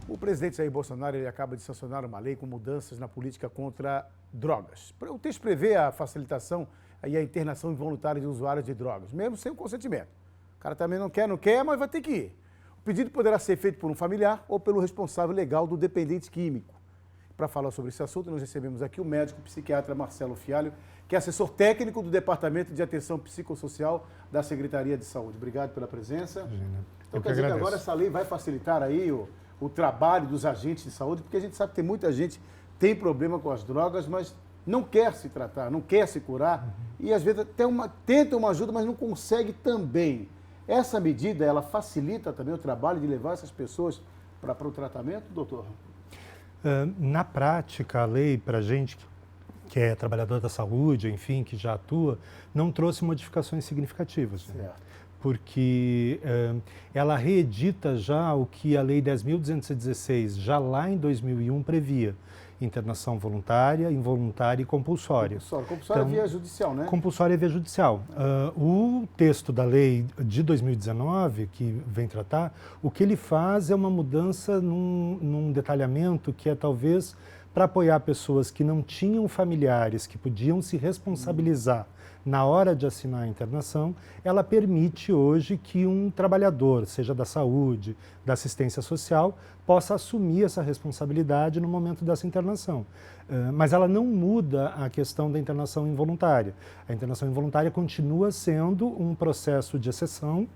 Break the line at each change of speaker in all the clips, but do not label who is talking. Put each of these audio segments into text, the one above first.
O presidente Jair Bolsonaro ele acaba de sancionar uma lei com mudanças na política contra drogas. O texto prevê a facilitação e a internação involuntária de usuários de drogas, mesmo sem o consentimento. O cara também não quer, mas vai ter que ir. O pedido poderá ser feito por um familiar ou pelo responsável legal do dependente químico. Para falar sobre esse assunto, nós recebemos aqui o médico psiquiatra Marcelo Fialho, que é assessor técnico do Departamento de Atenção Psicossocial da Secretaria de Saúde. Obrigado pela presença. Então, quer dizer que agora essa lei vai facilitar aí o trabalho dos agentes de saúde, porque a gente sabe que tem muita gente que tem problema com as drogas, mas não quer se tratar, não quer se curar, e às vezes até tenta uma ajuda, mas não consegue também. Essa medida, ela facilita também o trabalho de levar essas pessoas para o tratamento, doutor?
Na prática, a lei, para a gente que é trabalhador da saúde, enfim, que já atua, não trouxe modificações significativas.
Certo.
Porque ela reedita já o que a Lei 10.216, já lá em 2001, previa. Internação voluntária, involuntária e compulsória.
Compulsória
então,
via judicial, né?
Compulsória via judicial. O texto da lei de 2019, que vem tratar, o que ele faz é uma mudança num detalhamento que é talvez para apoiar pessoas que não tinham familiares, que podiam se responsabilizar na hora de assinar a internação. Ela permite hoje que um trabalhador, seja da saúde, da assistência social, possa assumir essa responsabilidade no momento dessa internação. Mas ela não muda a questão da internação involuntária. A internação involuntária continua sendo um processo de exceção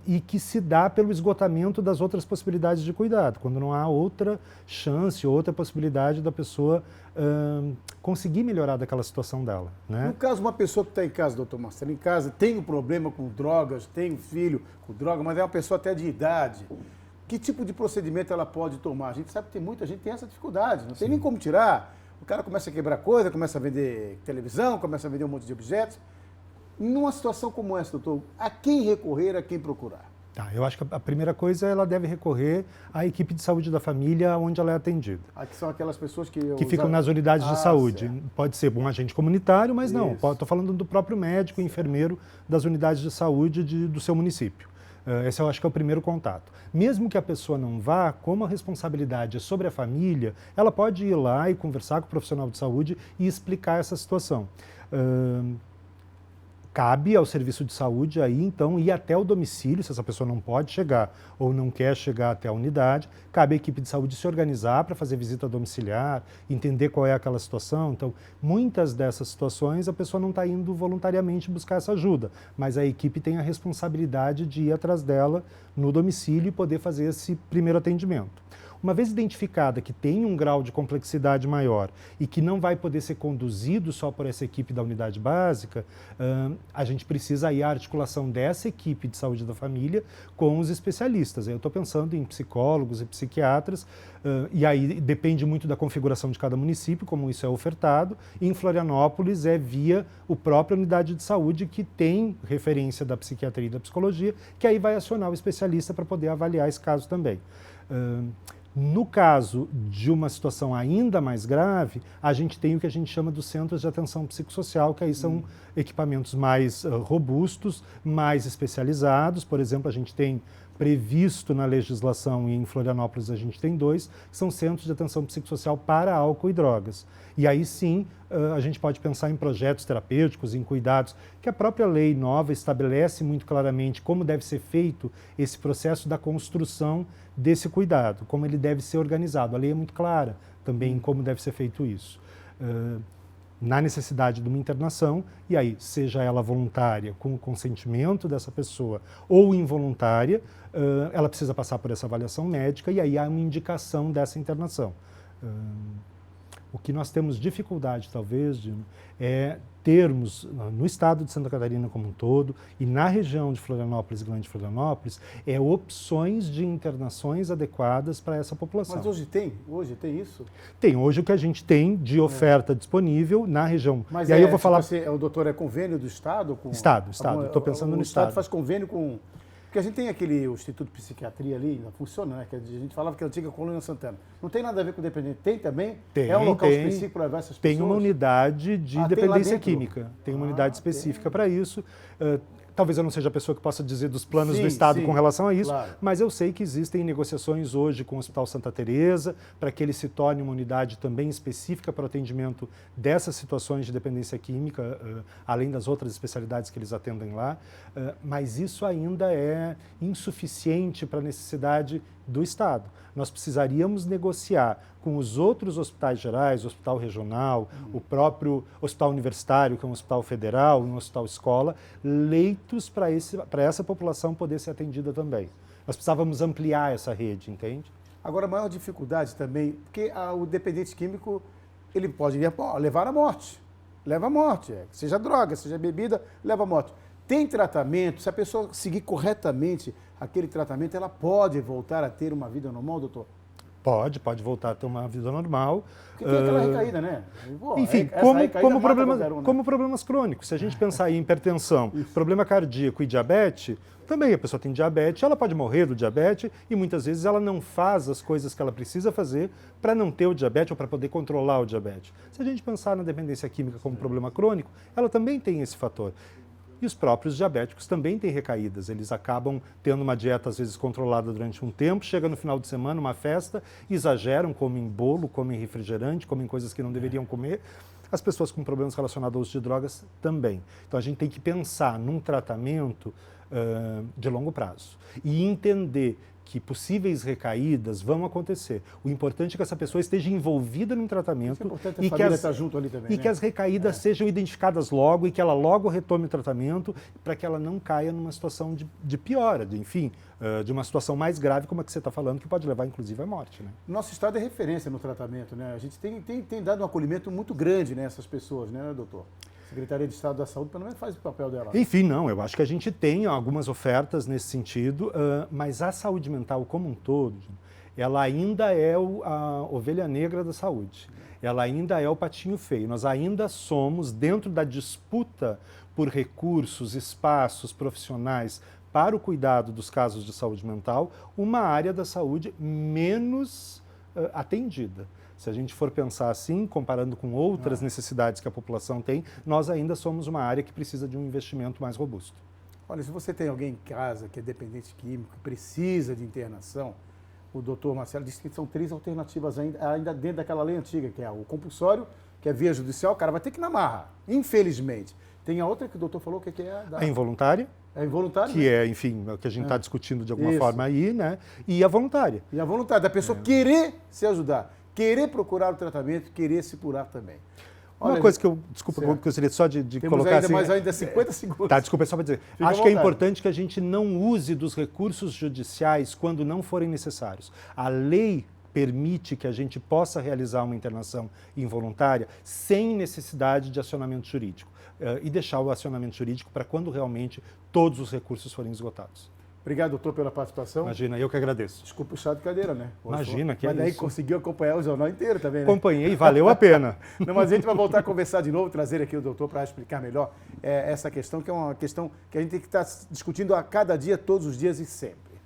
e que se dá pelo esgotamento das outras possibilidades de cuidado, quando não há outra chance, outra possibilidade da pessoa conseguir melhorar daquela situação dela, né?
No caso, uma pessoa que está em casa, doutor Marcelo, em casa, tem um problema com drogas, tem um filho com droga, mas é uma pessoa até de idade, que tipo de procedimento ela pode tomar? A gente sabe que tem muita gente que tem essa dificuldade, não tem nem como tirar. O cara começa a quebrar coisa, começa a vender televisão, começa a vender um monte de objetos. Numa situação como essa, doutor, a quem recorrer, a quem procurar?
Eu acho que a primeira coisa, ela deve recorrer à equipe de saúde da família onde ela é atendida.
Aqui são aquelas pessoas que
ficam nas unidades de saúde.
Certo.
Pode ser um agente comunitário, mas não.
Isso.
Estou falando do próprio médico, enfermeiro das unidades de saúde do seu município. Esse eu acho que é o primeiro contato. Mesmo que a pessoa não vá, como a responsabilidade é sobre a família, ela pode ir lá e conversar com o profissional de saúde e explicar essa situação. Cabe ao serviço de saúde aí, então, ir até o domicílio, se essa pessoa não pode chegar ou não quer chegar até a unidade, cabe à equipe de saúde se organizar para fazer visita domiciliar, entender qual é aquela situação. Então, muitas dessas situações a pessoa não está indo voluntariamente buscar essa ajuda, mas a equipe tem a responsabilidade de ir atrás dela no domicílio e poder fazer esse primeiro atendimento. Uma vez identificada que tem um grau de complexidade maior e que não vai poder ser conduzido só por essa equipe da unidade básica, a gente precisa aí a articulação dessa equipe de saúde da família com os especialistas. Eu estou pensando em psicólogos e psiquiatras, e aí depende muito da configuração de cada município, como isso é ofertado. Em Florianópolis é via o própria unidade de saúde que tem referência da psiquiatria e da psicologia, que aí vai acionar o especialista para poder avaliar esse caso também. No caso de uma situação ainda mais grave, a gente tem o que a gente chama dos centros de atenção psicossocial, que aí são equipamentos mais robustos, mais especializados. Por exemplo, a gente tem previsto na legislação, e em Florianópolis a gente tem 2, que são centros de atenção psicossocial para álcool e drogas. E aí sim, a gente pode pensar em projetos terapêuticos, em cuidados, que a própria lei nova estabelece muito claramente como deve ser feito esse processo da construção desse cuidado, como ele deve ser organizado. A lei é muito clara também em como deve ser feito isso. Na necessidade de uma internação, e aí, seja ela voluntária, com o consentimento dessa pessoa, ou involuntária, ela precisa passar por essa avaliação médica e aí há uma indicação dessa internação. O que nós temos dificuldade, talvez, é termos, no estado de Santa Catarina como um todo, e na região de Florianópolis, Grande Florianópolis, opções de internações adequadas para essa população.
Mas hoje tem? Hoje tem isso?
Tem. Hoje o que a gente tem de oferta disponível na região.
Mas
e aí eu vou falar...
o doutor é convênio do Estado?
Estado. Estou pensando no Estado.
O Estado faz convênio com... Porque a gente tem o Instituto de Psiquiatria ali, não funciona, né? Que a gente falava que é a antiga Colônia Santana. Não tem nada a ver com dependente. Tem também?
Tem.
É um local específico para levar essas pessoas?
Tem uma unidade de dependência química. Tem uma unidade específica para isso. Talvez eu não seja a pessoa que possa dizer dos planos
Sim,
do Estado
sim,
com relação a isso,
claro.
mas eu sei que existem negociações hoje com o Hospital Santa Teresa para que ele se torne uma unidade também específica para o atendimento dessas situações de dependência química, além das outras especialidades que eles atendem lá, mas isso ainda é insuficiente para a necessidade do Estado. Nós precisaríamos negociar com os outros hospitais gerais, o hospital regional, o próprio hospital universitário, que é um hospital federal, um hospital escola, leitos para essa população poder ser atendida também. Nós precisávamos ampliar essa rede, entende?
Agora, a maior dificuldade também, porque o dependente químico, ele pode levar à morte. Leva à morte, seja droga, seja bebida, leva à morte. Tem tratamento, se a pessoa seguir corretamente aquele tratamento, ela pode voltar a ter uma vida normal, doutor?
Pode voltar a ter uma vida normal.
Porque tem aquela recaída, né? Pô,
enfim, como problemas crônicos. Se a gente pensar em hipertensão, problema cardíaco e diabetes, também a pessoa tem diabetes, ela pode morrer do diabetes e muitas vezes ela não faz as coisas que ela precisa fazer para não ter o diabetes ou para poder controlar o diabetes. Se a gente pensar na dependência química como problema crônico, ela também tem esse fator. E os próprios diabéticos também têm recaídas. Eles acabam tendo uma dieta, às vezes, controlada durante um tempo, chega no final de semana, uma festa, exageram, comem bolo, comem refrigerante, comem coisas que não deveriam comer. As pessoas com problemas relacionados ao uso de drogas também. Então, a gente tem que pensar num tratamento de longo prazo e entender que possíveis recaídas vão acontecer. O importante é que essa pessoa esteja envolvida num tratamento
e que estar junto ali também,
que as recaídas sejam identificadas logo e que ela logo retome o tratamento para que ela não caia numa situação de piora, de uma situação mais grave como a que você está falando, que pode levar inclusive à morte. Né?
Nosso estado é referência no tratamento, né? A gente tem dado um acolhimento muito grande nessas pessoas, né, doutor? A Secretaria de Estado da Saúde, pelo menos, faz o papel dela.
Enfim, não, eu acho que a gente tem algumas ofertas nesse sentido, mas a saúde mental como um todo, ela ainda é a ovelha negra da saúde. Ela ainda é o patinho feio. Nós ainda somos, dentro da disputa por recursos, espaços profissionais para o cuidado dos casos de saúde mental, uma área da saúde menos atendida. Se a gente for pensar assim, comparando com outras necessidades que a população tem, nós ainda somos uma área que precisa de um investimento mais robusto.
Olha, se você tem alguém em casa que é dependente químico, que precisa de internação, o doutor Marcelo disse que são 3 alternativas ainda dentro daquela lei antiga, que é o compulsório, que é via judicial, o cara vai ter que ir na marra, infelizmente. Tem a outra que o doutor falou que é
a involuntária.
É involuntária?
Que é, enfim, o que a gente está discutindo de alguma forma aí, né? E a voluntária.
E a voluntária, da pessoa querer se ajudar, querer procurar o tratamento, querer se curar também.
Olha, uma coisa que eu, desculpa, que eu gostaria só de colocar assim...
Temos ainda 50 segundos.
Tá, desculpa, só para dizer. Acho que é importante que a gente não use dos recursos judiciais quando não forem necessários. A lei permite que a gente possa realizar uma internação involuntária sem necessidade de acionamento jurídico e deixar o acionamento jurídico para quando realmente todos os recursos forem esgotados.
Obrigado, doutor, pela participação.
Imagina, eu que agradeço.
Desculpa o chá de cadeira, né?
Imagina, que é isso.
Mas daí conseguiu acompanhar o jornal inteiro também, né?
Acompanhei, valeu a pena.
Não, mas a gente vai voltar a conversar de novo, trazer aqui o doutor para explicar melhor essa questão, que é uma questão que a gente tem que estar discutindo a cada dia, todos os dias e sempre.